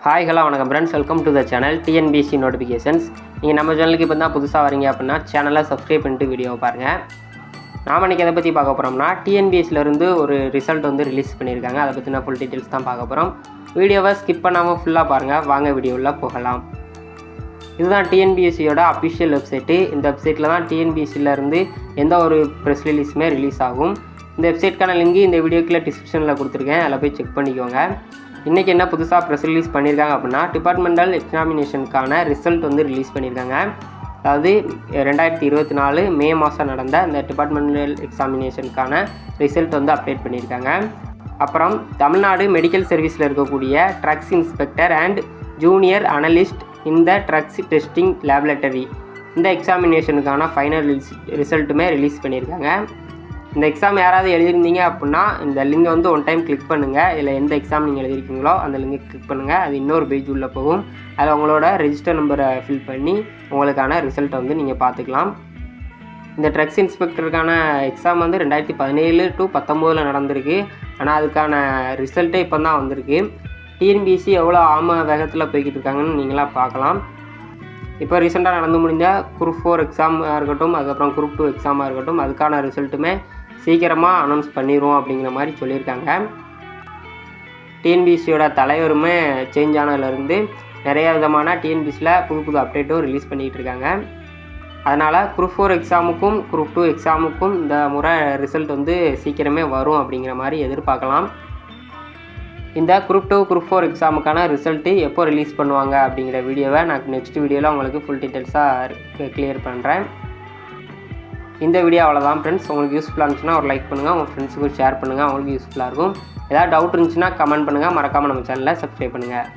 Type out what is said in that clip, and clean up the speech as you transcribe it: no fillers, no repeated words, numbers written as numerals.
Hi hello வணக்கம் friends, welcome to the channel TNPSC notifications. நீங்கள் நம்ம சேனலுக்கு இப்போ தான் புதுசாக வரீங்க அப்படின்னா சேனலை சப்ஸ்கிரைப் பண்ணிட்டு வீடியோவை பாருங்கள். நாம் இன்றைக்கி எதை பற்றி பார்க்க போகிறோம்னா டிஎன்பிஎஸ்சிலேருந்து ஒரு ரிசல்ட் வந்து ரிலீஸ் பண்ணியிருக்காங்க. அதை பற்றின ஃபுல் டீட்டெயில்ஸ் தான் பார்க்க போகிறோம். வீடியோவை ஸ்கிப் பண்ணாமல் ஃபுல்லாக பாருங்கள். வாங்க வீடியோவில் போகலாம். இதுதான் டிஎன்பிஎஸ்சியோட அஃபிஷியல் வெப்சைட்டு. இந்த வெப்சைட்டில் தான் டிஎன்பிஎஸ்சிலேருந்து எந்த ஒரு ப்ரெஸ் ரிலீஸுமே ரிலீஸ் ஆகும். இந்த வெப்சைட்கான லிங்க் இந்த வீடியோக்குள்ளே டிஸ்கிரிப்ஷனில் கொடுத்துருக்கேன். அதில் போய் செக் பண்ணிக்கோங்க. இன்றைக்கி என்ன புதுசாக ப்ரெஸ் ரிலீஸ் பண்ணியிருக்காங்க அப்படின்னா டிபார்ட்மெண்டல் எக்ஸாமினேஷனுக்கான ரிசல்ட் வந்து ரிலீஸ் பண்ணியிருக்காங்க. அதாவது 2024 மே மாதம் நடந்த இந்த டிபார்ட்மெண்டல் எக்ஸாமினேஷனுக்கான ரிசல்ட் வந்து அப்டேட் பண்ணியிருக்காங்க. அப்புறம் தமிழ்நாடு மெடிக்கல் சர்வீஸில் இருக்கக்கூடிய drugs inspector and junior analyst இந்த ட்ரக்ஸ் டெஸ்டிங் லேபரட்டரி இந்த எக்ஸாமினேஷனுக்கான ஃபைனல் ரிசல்ட்டுமே ரிலீஸ் பண்ணியிருக்காங்க. இந்த எக்ஸாம் யாராவது எழுதியிருந்தீங்க அப்படின்னா இந்த லிங்கை வந்து ஒன் டைம் கிளிக் பண்ணுங்கள். இதில் எந்த எக்ஸாம் நீங்கள் எழுதியிருக்கீங்களோ அந்த லிங்கை கிளிக் பண்ணுங்கள். அது இன்னொரு பேஜ் உள்ளே போகும். அதில் உங்களோட ரெஜிஸ்டர் நம்பரை ஃபில் பண்ணி உங்களுக்கான ரிசல்ட்டை வந்து நீங்கள் பார்த்துக்கலாம். இந்த ட்ரக்ஸ் இன்ஸ்பெக்டருக்கான எக்ஸாம் வந்து 2017 to 2019 நடந்திருக்கு. ஆனால் அதுக்கான ரிசல்ட்டே இப்போ தான் வந்திருக்கு. டிஎன்பிஎஸ்சி எவ்வளோ வேகத்தில் போய்கிட்டு இருக்காங்கன்னு நீங்களாம் பார்க்கலாம். இப்போ ரீசெண்டாக நடந்து முடிஞ்ச குரூப் 4 எக்ஸாமாக இருக்கட்டும், அதுக்கப்புறம் குரூப் 2 எக்ஸாமாக இருக்கட்டும், அதுக்கான ரிசல்ட்டுமே சீக்கிரமாக அனௌன்ஸ் பண்ணிடுவோம் அப்படிங்கிற மாதிரி சொல்லியிருக்காங்க. டிஎன்பிஎஸ்சியோட தலைவருமே சேஞ்ச் ஆனதுலேருந்து நிறைய விதமான டிஎன்பிஎஸ்சியில் புது அப்டேட்டும் ரிலீஸ் பண்ணிகிட்டு இருக்காங்க. அதனால் குரூப் 4 எக்ஸாமுக்கும் குரூப் 2 எக்ஸாமுக்கும் இந்த முறை ரிசல்ட் வந்து சீக்கிரமே வரும் அப்படிங்கிற மாதிரி எதிர்பார்க்கலாம். இந்த குரூப் 2 குரூப் 4 எக்ஸாமுக்கான ரிசல்ட்டு எப்போ ரிலீஸ் பண்ணுவாங்க அப்படிங்கிற வீடியோவை நான் நெக்ஸ்ட் வீடியோவில் உங்களுக்கு ஃபுல் டீட்டெயில்ஸாக கிளியர் பண்ணுறேன். இந்த வீடியோ அவ்வளோதான் ஃப்ரெண்ட்ஸ். உங்களுக்கு யூஸ்ஃபுல்லாக இருந்துச்சுன்னா ஒரு லைக் பண்ணுங்கள், உங்கள் ஃப்ரெண்ட்ஸுக்கும் ஷேர் பண்ணுங்கள். அவங்களுக்கு யூஸ்ஃபுல்லாக இருக்கும். ஏதாவது டவுட் இருந்துச்சுன்னா கமெண்ட் பண்ணுங்கள். மறக்காமல் நம்ம சேனலை சப்ஸ்கிரைப் பண்ணுங்கள்.